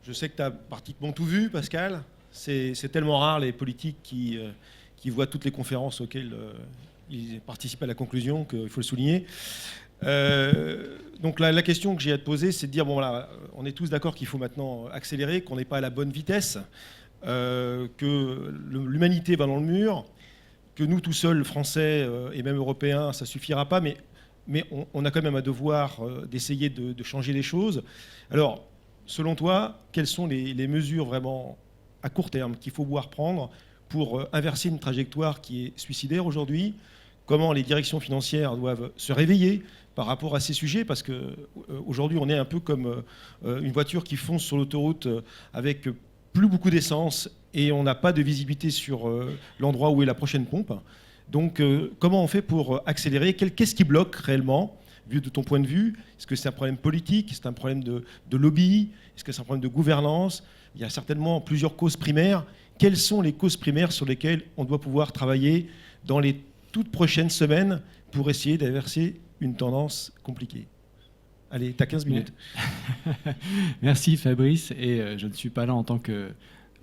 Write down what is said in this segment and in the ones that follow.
Je sais que tu as pratiquement tout vu, Pascal. C'est tellement rare les politiques qui voient toutes les conférences auxquelles ils participent à la conclusion qu'il faut le souligner. Donc la question que j'ai à te poser, c'est de dire, bon voilà, on est tous d'accord qu'il faut maintenant accélérer, qu'on n'est pas à la bonne vitesse, que l'humanité va dans le mur, que nous tout seuls, Français et même Européens, ça suffira pas, mais on a quand même un devoir d'essayer de changer les choses. Alors, selon toi, quelles sont les mesures vraiment à court terme qu'il faut pouvoir prendre pour inverser une trajectoire qui est suicidaire aujourd'hui? Comment les directions financières doivent se réveiller par rapport à ces sujets? Parce qu'aujourd'hui, on est un peu comme une voiture qui fonce sur l'autoroute avec plus beaucoup d'essence et on n'a pas de visibilité sur l'endroit où est la prochaine pompe. Donc, comment on fait pour accélérer? Qu'est-ce qui bloque réellement, vu de ton point de vue? Est-ce que c'est un problème politique? Est-ce que c'est un problème de lobby? Est-ce que c'est un problème de gouvernance? Il y a certainement plusieurs causes primaires. Quelles sont les causes primaires sur lesquelles on doit pouvoir travailler dans les toutes prochaines semaines pour essayer d'inverser une tendance compliquée? Allez, tu as 15 minutes. Merci Fabrice, et je ne suis pas là en tant que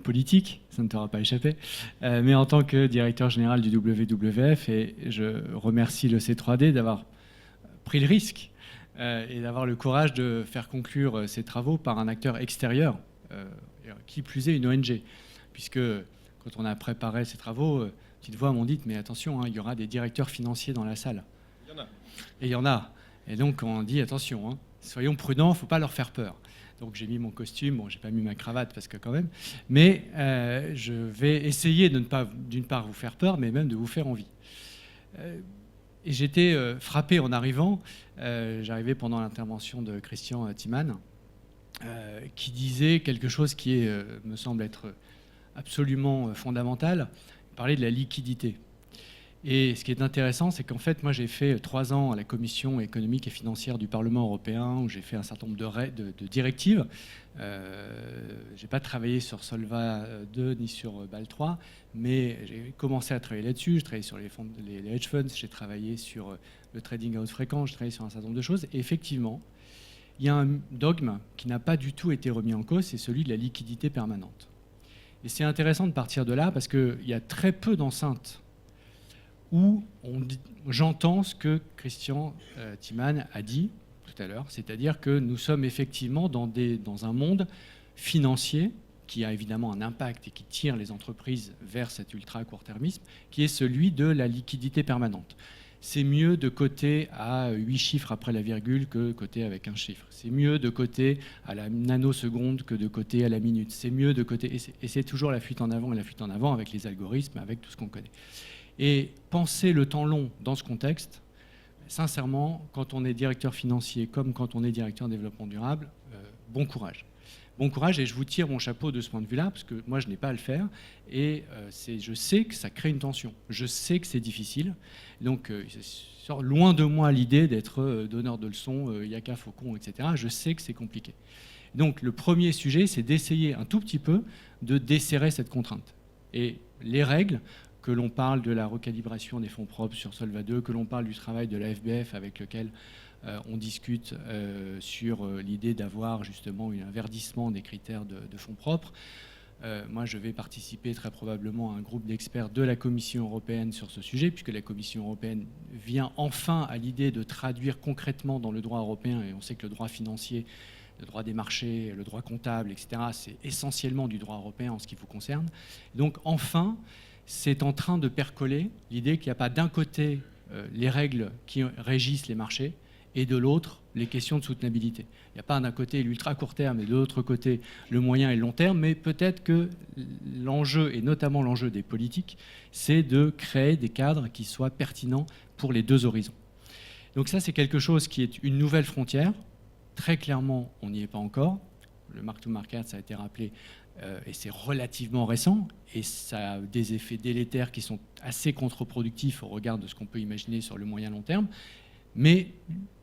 politique, ça ne t'aura pas échappé, mais en tant que directeur général du WWF, et je remercie le C3D d'avoir pris le risque et d'avoir le courage de faire conclure ces travaux par un acteur extérieur, qui plus est une ONG, puisque quand on a préparé ces travaux, petites voix m'ont dit, mais attention, hein, il y aura des directeurs financiers dans la salle. Il y en a. Et il y en a. Et donc on dit, attention, hein, soyons prudents, il ne faut pas leur faire peur. Donc j'ai mis mon costume, bon, j'ai pas mis ma cravate parce que quand même, mais je vais essayer de ne pas, d'une part, vous faire peur, mais même de vous faire envie. Et j'étais frappé en arrivant, j'arrivais pendant l'intervention de Christian Timan, qui disait quelque chose qui me semble être absolument fondamental. Il parlait de la liquidité. Et ce qui est intéressant, c'est qu'en fait, moi, j'ai fait 3 ans à la Commission économique et financière du Parlement européen, où j'ai fait un certain nombre de directives. Je n'ai pas travaillé sur Solva 2 ni sur BAL 3, mais j'ai commencé à travailler là-dessus. J'ai travaillé sur les hedge funds, j'ai travaillé sur le trading à haute fréquence, j'ai travaillé sur un certain nombre de choses. Et effectivement, il y a un dogme qui n'a pas du tout été remis en cause, c'est celui de la liquidité permanente. Et c'est intéressant de partir de là, parce qu'il y a très peu d'enceintes où j'entends ce que Christian Timan a dit tout à l'heure, c'est-à-dire que nous sommes effectivement dans un monde financier qui a évidemment un impact et qui tire les entreprises vers cet ultra-court-termisme, qui est celui de la liquidité permanente. C'est mieux de coter à 8 chiffres après la virgule que coter avec un chiffre. C'est mieux de coter à la nanoseconde que de coter à la minute. C'est mieux de coter... Et c'est toujours la fuite en avant et la fuite en avant avec les algorithmes, avec tout ce qu'on connaît. Et penser le temps long dans ce contexte, sincèrement, quand on est directeur financier comme quand on est directeur en développement durable, bon courage. Bon courage, et je vous tire mon chapeau de ce point de vue-là, parce que moi, je n'ai pas à le faire, et je sais que ça crée une tension. Je sais que c'est difficile. Donc, loin de moi l'idée d'être donneur de leçons, yaka, faucon, etc. Je sais que c'est compliqué. Donc, le premier sujet, c'est d'essayer un tout petit peu de desserrer cette contrainte. Et les règles, que l'on parle de la recalibration des fonds propres sur Solva 2, que l'on parle du travail de la FBF avec lequel on discute sur l'idée d'avoir justement un verdissement des critères de fonds propres. Moi, je vais participer très probablement à un groupe d'experts de la Commission européenne sur ce sujet, puisque la Commission européenne vient enfin à l'idée de traduire concrètement dans le droit européen, et on sait que le droit financier, le droit des marchés, le droit comptable, etc., c'est essentiellement du droit européen en ce qui vous concerne. Donc enfin, c'est en train de percoler l'idée qu'il n'y a pas d'un côté les règles qui régissent les marchés et de l'autre les questions de soutenabilité. Il n'y a pas d'un côté l'ultra court terme et de l'autre côté le moyen et le long terme, mais peut-être que l'enjeu, et notamment l'enjeu des politiques, c'est de créer des cadres qui soient pertinents pour les deux horizons. Donc ça, c'est quelque chose qui est une nouvelle frontière. Très clairement, on n'y est pas encore. Le mark-to-market, ça a été rappelé, et c'est relativement récent, et ça a des effets délétères qui sont assez contre-productifs au regard de ce qu'on peut imaginer sur le moyen long terme. Mais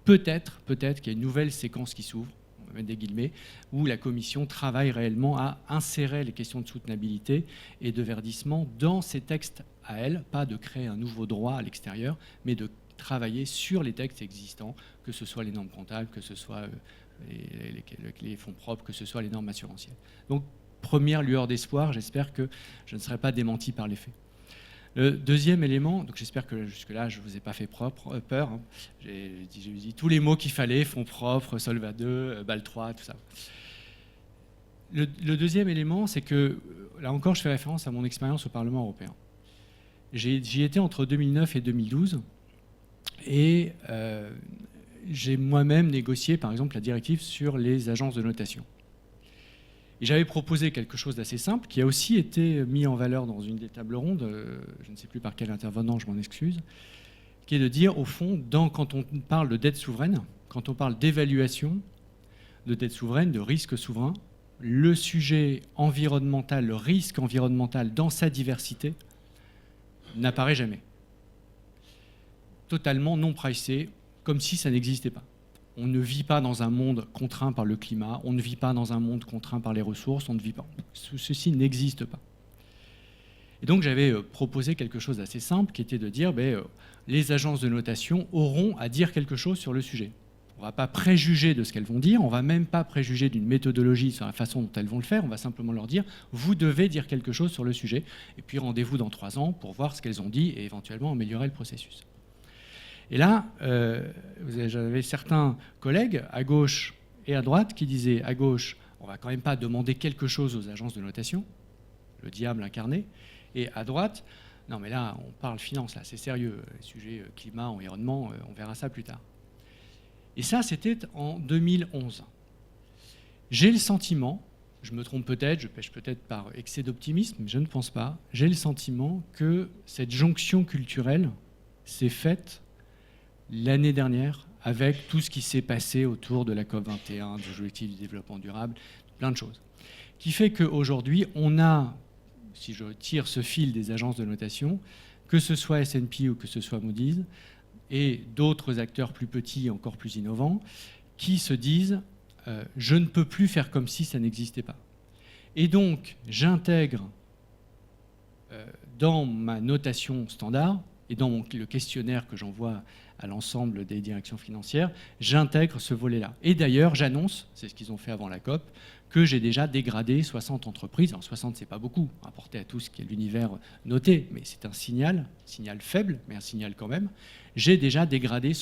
peut-être qu'il y a une nouvelle séquence qui s'ouvre, on va mettre des guillemets, où la Commission travaille réellement à insérer les questions de soutenabilité et de verdissement dans ses textes à elle, pas de créer un nouveau droit à l'extérieur, mais de travailler sur les textes existants, que ce soit les normes comptables, que ce soit les fonds propres, que ce soit les normes assurantielles. Donc, première lueur d'espoir, j'espère que je ne serai pas démenti par les faits. Le deuxième élément, donc j'espère que jusque-là, je ne vous ai pas fait peur. Hein. J'ai dit tous les mots qu'il fallait, fonds propres, Solva 2, BAL 3, tout ça. Le deuxième élément, c'est que, là encore, je fais référence à mon expérience au Parlement européen. J'y étais entre 2009 et 2012, et j'ai moi-même négocié, par exemple, la directive sur les agences de notation. Et j'avais proposé quelque chose d'assez simple, qui a aussi été mis en valeur dans une des tables rondes, je ne sais plus par quel intervenant, je m'en excuse, qui est de dire, au fond, quand on parle de dette souveraine, quand on parle d'évaluation de dette souveraine, de risque souverain, le sujet environnemental, le risque environnemental dans sa diversité, n'apparaît jamais. Totalement non pricé, comme si ça n'existait pas. On ne vit pas dans un monde contraint par le climat, on ne vit pas dans un monde contraint par les ressources, on ne vit pas. Ceci n'existe pas. Et donc j'avais proposé quelque chose d'assez simple, qui était de dire les agences de notation auront à dire quelque chose sur le sujet. On ne va pas préjuger de ce qu'elles vont dire, on ne va même pas préjuger d'une méthodologie sur la façon dont elles vont le faire, on va simplement leur dire vous devez dire quelque chose sur le sujet, et puis rendez-vous dans 3 ans pour voir ce qu'elles ont dit et éventuellement améliorer le processus. Et là, j'avais certains collègues, à gauche et à droite, qui disaient, à gauche, on ne va quand même pas demander quelque chose aux agences de notation, le diable incarné, et à droite, non mais là, on parle finance, là, c'est sérieux, sujet climat, environnement, on verra ça plus tard. Et ça, c'était en 2011. J'ai le sentiment, je me trompe peut-être, je pêche peut-être par excès d'optimisme, mais je ne pense pas, j'ai le sentiment que cette jonction culturelle s'est faite l'année dernière, avec tout ce qui s'est passé autour de la COP21, des objectifs du développement durable, plein de choses. Qui fait qu'aujourd'hui, on a, si je tire ce fil des agences de notation, que ce soit S&P ou que ce soit Moody's, et d'autres acteurs plus petits, encore plus innovants, qui se disent je ne peux plus faire comme si ça n'existait pas. Et donc, j'intègre dans ma notation standard, et dans le questionnaire que j'envoie à l'ensemble des directions financières, j'intègre ce volet-là. Et d'ailleurs, j'annonce, c'est ce qu'ils ont fait avant la COP, que j'ai déjà dégradé 60 entreprises. Alors 60, c'est pas beaucoup, rapporté à tout ce qui est l'univers noté, mais c'est un signal faible, mais un signal quand même. J'ai déjà dégradé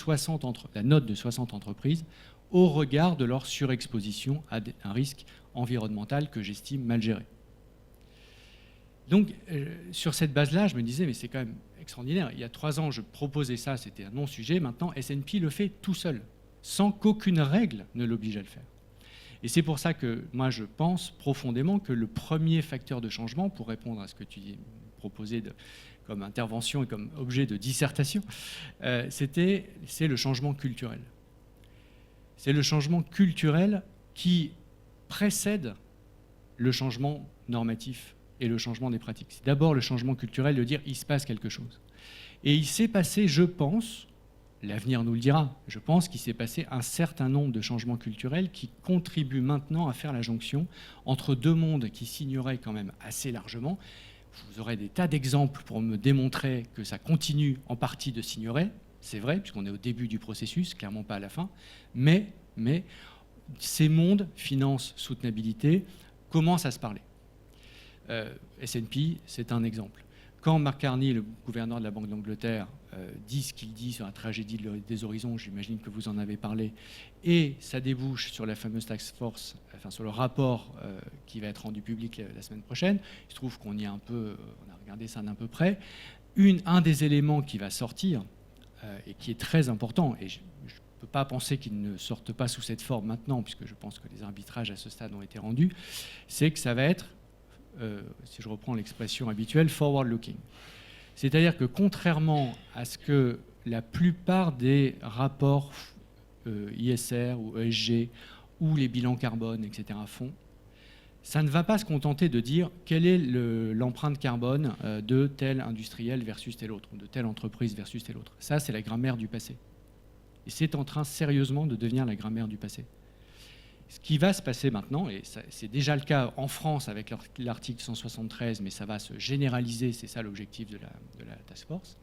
la note de 60 entreprises au regard de leur surexposition à un risque environnemental que j'estime mal géré. Donc, sur cette base-là, je me disais, mais c'est quand même extraordinaire. Il y a 3 ans, je proposais ça, c'était un non-sujet. Maintenant, S&P le fait tout seul, sans qu'aucune règle ne l'oblige à le faire. Et c'est pour ça que moi, je pense profondément que le premier facteur de changement, pour répondre à ce que tu proposais comme intervention et comme objet de dissertation, c'est le changement culturel. C'est le changement culturel qui précède le changement normatif et le changement des pratiques. C'est d'abord le changement culturel de dire il se passe quelque chose. Et il s'est passé, je pense, l'avenir nous le dira, je pense qu'il s'est passé un certain nombre de changements culturels qui contribuent maintenant à faire la jonction entre 2 mondes qui signeraient quand même assez largement. Vous aurez des tas d'exemples pour me démontrer que ça continue en partie de s'ignorer. C'est vrai, puisqu'on est au début du processus, clairement pas à la fin. Mais ces mondes, finance, soutenabilité, commencent à se parler. S&P, c'est un exemple. Quand Mark Carney, le gouverneur de la Banque d'Angleterre, dit ce qu'il dit sur la tragédie des horizons, j'imagine que vous en avez parlé, et ça débouche sur la fameuse task force, enfin sur le rapport qui va être rendu public la semaine prochaine, il se trouve qu'on y a un peu, on a regardé ça d'un peu près. Un des éléments qui va sortir, et qui est très important, et je ne peux pas penser qu'il ne sorte pas sous cette forme maintenant, puisque je pense que les arbitrages à ce stade ont été rendus, c'est que ça va être, si je reprends l'expression habituelle, forward-looking. C'est-à-dire que contrairement à ce que la plupart des rapports ISR ou ESG ou les bilans carbone, etc. font, ça ne va pas se contenter de dire quelle est l'empreinte carbone de tel industriel versus tel autre, ou de telle entreprise versus telle autre. Ça, c'est la grammaire du passé. Et c'est en train sérieusement de devenir la grammaire du passé. Ce qui va se passer maintenant, et c'est déjà le cas en France avec l'article 173, mais ça va se généraliser, c'est ça l'objectif de la task force,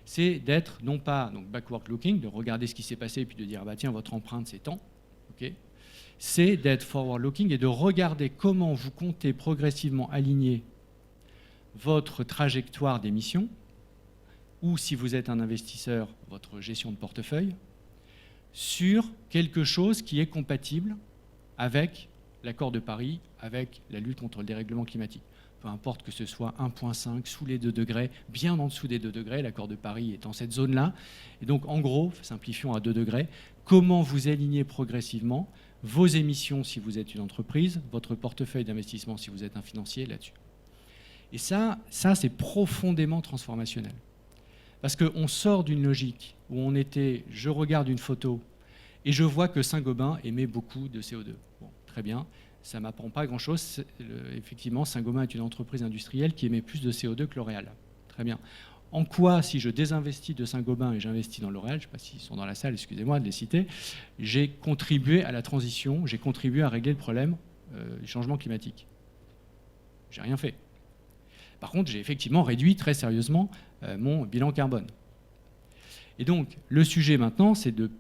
c'est d'être non pas donc backward looking, de regarder ce qui s'est passé et puis de dire bah tiens votre empreinte c'est tant, ok. C'est d'être forward looking et de regarder comment vous comptez progressivement aligner votre trajectoire d'émission, ou si vous êtes un investisseur, votre gestion de portefeuille, sur quelque chose qui est compatible avec l'accord de Paris, avec la lutte contre le dérèglement climatique. Peu importe que ce soit 1,5, sous les 2 degrés, bien en dessous des 2 degrés, l'accord de Paris est dans cette zone-là. Et donc, en gros, simplifions à 2 degrés, comment vous alignez progressivement vos émissions si vous êtes une entreprise, votre portefeuille d'investissement si vous êtes un financier là-dessus. Et ça c'est profondément transformationnel. Parce qu'on sort d'une logique où on était, je regarde une photo et je vois que Saint-Gobain émet beaucoup de CO2. Bon, très bien, ça ne m'apprend pas grand-chose. Effectivement, Saint-Gobain est une entreprise industrielle qui émet plus de CO2 que L'Oréal. Très bien. En quoi, si je désinvestis de Saint-Gobain et j'investis dans L'Oréal, je ne sais pas s'ils sont dans la salle, excusez-moi de les citer, j'ai contribué à la transition, j'ai contribué à régler le problème du changement climatique. J'ai rien fait. Par contre, j'ai effectivement réduit très sérieusement mon bilan carbone. Et donc, le sujet maintenant, c'est de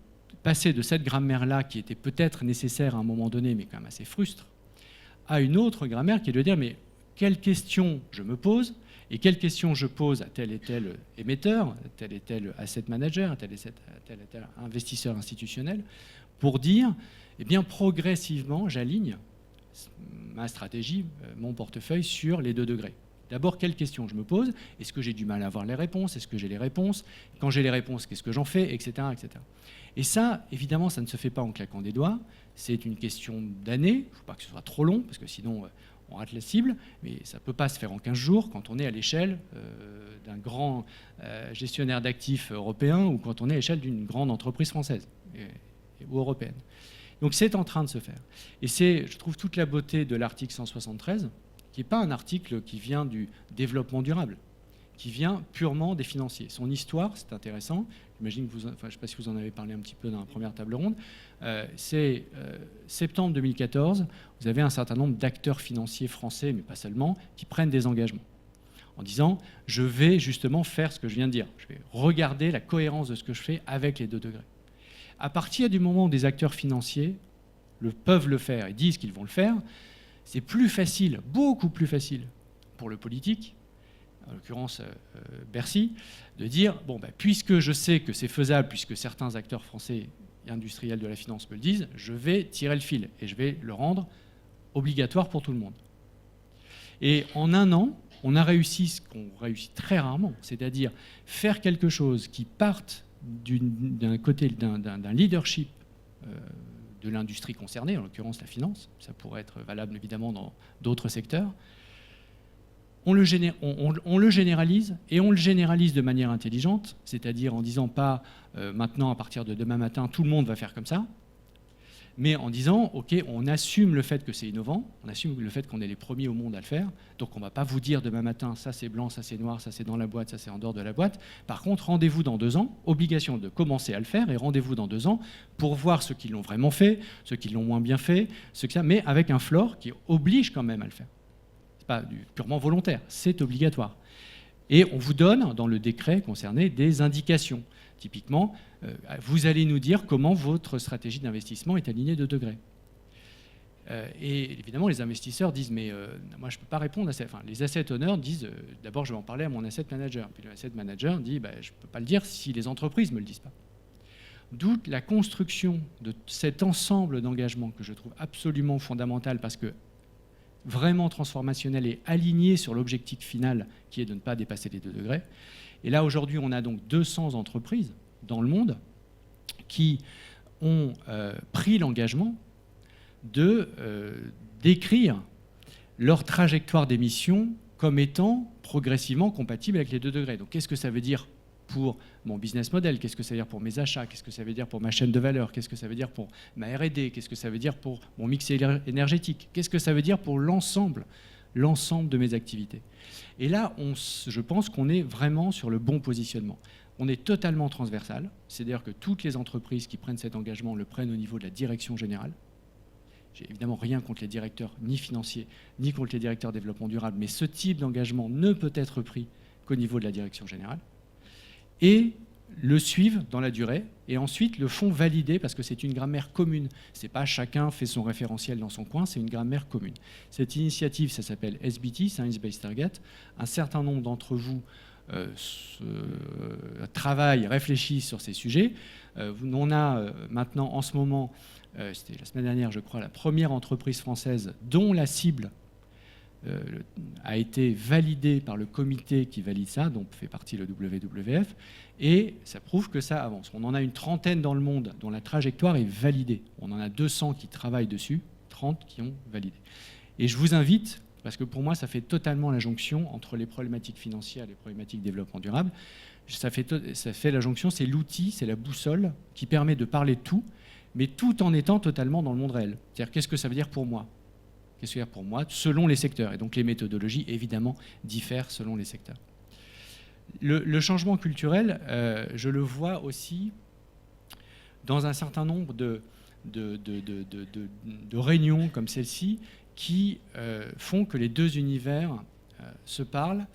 passer de cette grammaire-là, qui était peut-être nécessaire à un moment donné, mais quand même assez frustre, à une autre grammaire qui est de dire, mais quelles questions je me pose, et quelles questions je pose à tel et tel émetteur, à tel et tel asset manager, à tel et tel investisseur institutionnel, pour dire, eh bien, progressivement, j'aligne ma stratégie, mon portefeuille sur les 2 degrés. D'abord, quelles questions je me pose? Est-ce que j'ai du mal à avoir les réponses? Est-ce que j'ai les réponses? Quand j'ai les réponses, qu'est-ce que j'en fais? Etc., etc. Et ça, évidemment, ça ne se fait pas en claquant des doigts. C'est une question d'années. Il ne faut pas que ce soit trop long, parce que sinon, on rate la cible. Mais ça ne peut pas se faire en 15 jours quand on est à l'échelle d'un grand gestionnaire d'actifs européen ou quand on est à l'échelle d'une grande entreprise française ou européenne. Donc, c'est en train de se faire. Et c'est, je trouve, toute la beauté de l'article 173, qui n'est pas un article qui vient du développement durable, qui vient purement des financiers. Son histoire, c'est intéressant, j'imagine que je ne sais pas si vous en avez parlé un petit peu dans la première table ronde, c'est septembre 2014, vous avez un certain nombre d'acteurs financiers français, mais pas seulement, qui prennent des engagements, en disant, je vais justement faire ce que je viens de dire, je vais regarder la cohérence de ce que je fais avec les 2 degrés. À partir du moment où des acteurs financiers peuvent le faire et disent qu'ils vont le faire, c'est plus facile, beaucoup plus facile pour le politique, en l'occurrence Bercy, de dire, bon, puisque je sais que c'est faisable, puisque certains acteurs français et industriels de la finance me le disent, je vais tirer le fil et je vais le rendre obligatoire pour tout le monde. Et en un an, on a réussi ce qu'on réussit très rarement, c'est-à-dire faire quelque chose qui parte d'un côté d'un leadership de l'industrie concernée, en l'occurrence la finance, ça pourrait être valable évidemment dans d'autres secteurs, on le généralise, et on le généralise de manière intelligente, c'est-à-dire en disant pas maintenant à partir de demain matin tout le monde va faire comme ça, mais en disant ok, on assume le fait que c'est innovant, on assume le fait qu'on est les premiers au monde à le faire, donc on ne va pas vous dire demain matin ça c'est blanc, ça c'est noir, ça c'est dans la boîte, ça c'est en dehors de la boîte. Par contre, rendez-vous dans 2 ans, obligation de commencer à le faire, et rendez-vous dans 2 ans pour voir ceux qui l'ont vraiment fait, ceux qui l'ont moins bien fait, mais avec un floor qui oblige quand même à le faire. Ce n'est pas purement volontaire, c'est obligatoire. Et on vous donne dans le décret concerné des indications. Typiquement, vous allez nous dire comment votre stratégie d'investissement est alignée 2 degrés. Et évidemment, les investisseurs disent, mais moi, je ne peux pas répondre à ça. Enfin, les asset owners disent, d'abord, je vais en parler à mon asset manager. Puis le asset manager dit, je ne peux pas le dire si les entreprises ne me le disent pas. D'où la construction de cet ensemble d'engagements que je trouve absolument fondamental, parce que vraiment transformationnel et aligné sur l'objectif final, qui est de ne pas dépasser les 2 degrés. Et là, aujourd'hui, on a donc 200 entreprises dans le monde qui ont pris l'engagement d'écrire leur trajectoire d'émission comme étant progressivement compatible avec les 2 degrés. Donc, qu'est-ce que ça veut dire pour mon business model? Qu'est-ce que ça veut dire pour mes achats? Qu'est-ce que ça veut dire pour ma chaîne de valeur? Qu'est-ce que ça veut dire pour ma R&D? Qu'est-ce que ça veut dire pour mon mix énergétique? Qu'est-ce que ça veut dire pour l'ensemble de mes activités? Et là, je pense qu'on est vraiment sur le bon positionnement. On est totalement transversal, c'est-à-dire que toutes les entreprises qui prennent cet engagement le prennent au niveau de la direction générale. J'ai évidemment rien contre les directeurs ni financiers, ni contre les directeurs développement durable, mais ce type d'engagement ne peut être pris qu'au niveau de la direction générale. et le suivent dans la durée, et ensuite le font valider parce que c'est une grammaire commune. C'est pas chacun fait son référentiel dans son coin, c'est une grammaire commune. Cette initiative, ça s'appelle SBT, Science Based Target. Un certain nombre d'entre vous travaillent, réfléchissent sur ces sujets. On a maintenant, en ce moment, c'était la semaine dernière, je crois, la première entreprise française dont la cible a été validée par le comité qui valide ça, dont fait partie le WWF, et ça prouve que ça avance. On en a une trentaine dans le monde dont la trajectoire est validée. On en a 200 qui travaillent dessus, 30 qui ont validé. Et je vous invite, parce que pour moi, ça fait totalement la jonction entre les problématiques financières et les problématiques de développement durable. Ça fait la jonction, c'est l'outil, c'est la boussole qui permet de parler de tout, mais tout en étant totalement dans le monde réel. C'est-à-dire, qu'est-ce que ça veut dire pour moi ? Qu'est-ce que ça veut dire pour moi, selon les secteurs. Et donc les méthodologies, évidemment, diffèrent selon les secteurs. Le changement culturel, je le vois aussi dans un certain nombre de réunions comme celle-ci qui font que les deux univers se parlent.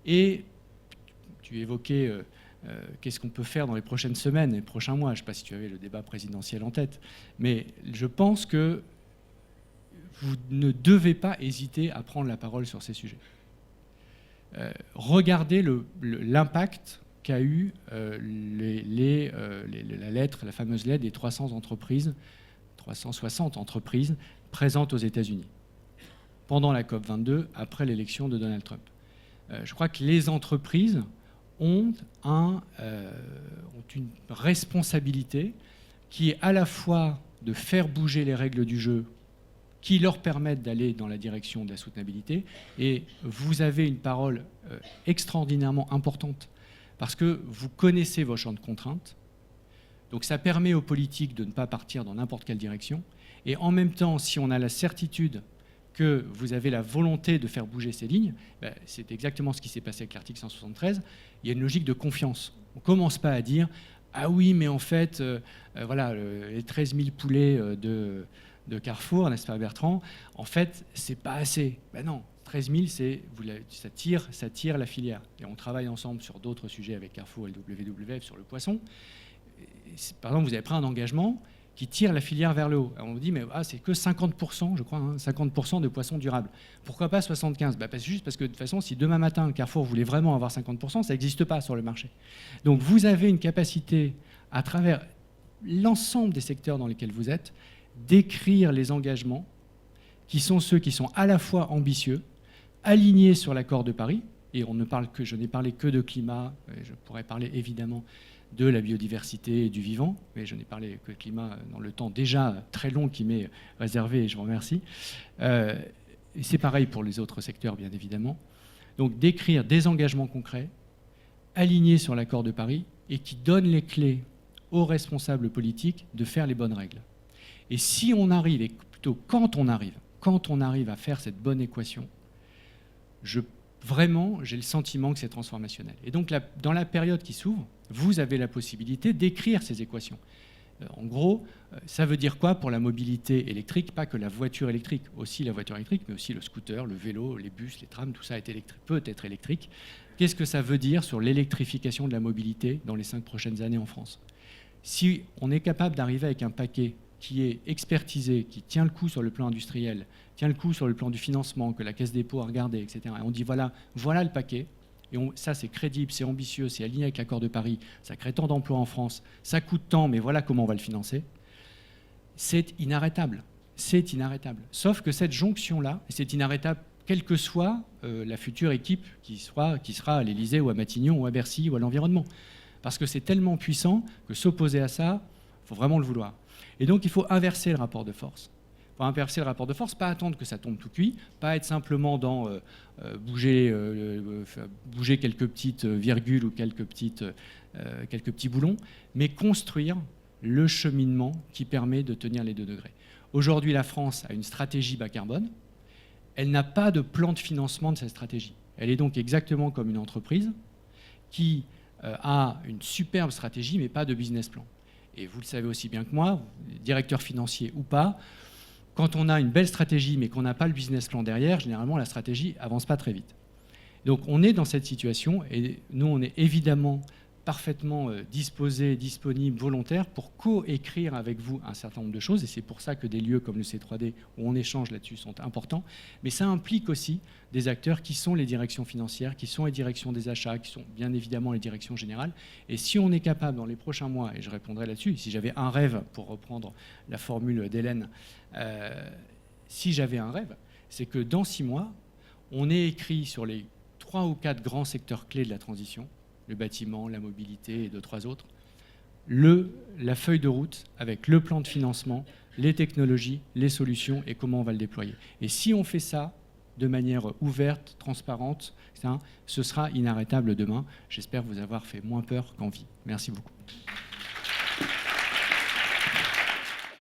Et tu évoquais qu'est-ce qu'on peut faire dans les prochaines semaines, les prochains mois. Je ne sais pas si tu avais le débat présidentiel en tête, mais je pense que vous ne devez pas hésiter à prendre la parole sur ces sujets. Regardez l'impact qu'a eu la lettre, la fameuse lettre des 360 entreprises présentes aux États-Unis pendant la COP22, après l'élection de Donald Trump. Je crois que les entreprises ont une responsabilité qui est à la fois de faire bouger les règles du jeu qui leur permettent d'aller dans la direction de la soutenabilité. Et vous avez une parole extraordinairement importante parce que vous connaissez vos champs de contraintes. Donc ça permet aux politiques de ne pas partir dans n'importe quelle direction. Et en même temps, si on a la certitude que vous avez la volonté de faire bouger ces lignes, c'est exactement ce qui s'est passé avec l'article 173. Il y a une logique de confiance. On ne commence pas à dire « Ah oui, mais en fait, voilà, les 13 000 poulets de Carrefour, n'est-ce pas Bertrand, en fait, c'est pas assez. » Ben non, 13 000, ça tire la filière. Et on travaille ensemble sur d'autres sujets avec Carrefour et le WWF sur le poisson. Par exemple, vous avez pris un engagement qui tire la filière vers le haut. Alors on vous dit, mais c'est que 50%, je crois, 50% de poissons durables. Pourquoi pas 75 ? Juste parce que de toute façon, si demain matin, Carrefour voulait vraiment avoir 50%, ça n'existe pas sur le marché. Donc vous avez une capacité, à travers l'ensemble des secteurs dans lesquels vous êtes, d'écrire les engagements qui sont ceux qui sont à la fois ambitieux, alignés sur l'accord de Paris, et je n'ai parlé que de climat, je pourrais parler évidemment de la biodiversité et du vivant, mais je n'ai parlé que de climat dans le temps déjà très long qui m'est réservé, et je vous remercie. Et c'est pareil pour les autres secteurs, bien évidemment. Donc d'écrire des engagements concrets, alignés sur l'accord de Paris, et qui donnent les clés aux responsables politiques de faire les bonnes règles. Et si on arrive, et plutôt quand on arrive à faire cette bonne équation, vraiment, j'ai le sentiment que c'est transformationnel. Et donc, dans la période qui s'ouvre, vous avez la possibilité d'écrire ces équations. En gros, ça veut dire quoi pour la mobilité électrique ? Pas que la voiture électrique, aussi la voiture électrique, mais aussi le scooter, le vélo, les bus, les trams, tout ça peut être électrique. Qu'est-ce que ça veut dire sur l'électrification de la mobilité dans les 5 prochaines années en France ? Si on est capable d'arriver avec un paquet qui est expertisé, qui tient le coup sur le plan industriel, tient le coup sur le plan du financement, que la Caisse des dépôts a regardé, etc. Et on dit voilà le paquet, et ça c'est crédible, c'est ambitieux, c'est aligné avec l'accord de Paris, ça crée tant d'emplois en France, ça coûte tant, mais voilà comment on va le financer. C'est inarrêtable. C'est inarrêtable. Sauf que cette jonction-là, c'est inarrêtable quelle que soit la future équipe qui sera à l'Élysée ou à Matignon ou à Bercy ou à l'environnement. Parce que c'est tellement puissant que s'opposer à ça, il faut vraiment le vouloir. Et donc, il faut inverser le rapport de force. Il faut inverser le rapport de force, pas attendre que ça tombe tout cuit, pas être simplement dans bouger quelques petites virgules ou quelques petits boulons, mais construire le cheminement qui permet de tenir les 2 degrés. Aujourd'hui, la France a une stratégie bas carbone. Elle n'a pas de plan de financement de cette stratégie. Elle est donc exactement comme une entreprise qui a une superbe stratégie, mais pas de business plan. Et vous le savez aussi bien que moi, directeur financier ou pas, quand on a une belle stratégie mais qu'on n'a pas le business plan derrière, généralement la stratégie avance pas très vite. Donc on est dans cette situation et nous on est évidemment parfaitement disposés, disponibles, volontaires pour co-écrire avec vous un certain nombre de choses. Et c'est pour ça que des lieux comme le C3D, où on échange là-dessus, sont importants. Mais ça implique aussi des acteurs qui sont les directions financières, qui sont les directions des achats, qui sont bien évidemment les directions générales. Et si on est capable, dans les prochains mois, et je répondrai là-dessus, si j'avais un rêve, pour reprendre la formule d'Hélène, si j'avais un rêve, c'est que dans 6 mois, on ait écrit sur les 3 ou 4 grands secteurs clés de la transition, le bâtiment, la mobilité et 2-3 autres, la feuille de route avec le plan de financement, les technologies, les solutions et comment on va le déployer. Et si on fait ça de manière ouverte, transparente, ce sera inarrêtable demain. J'espère vous avoir fait moins peur qu'envie. Merci beaucoup.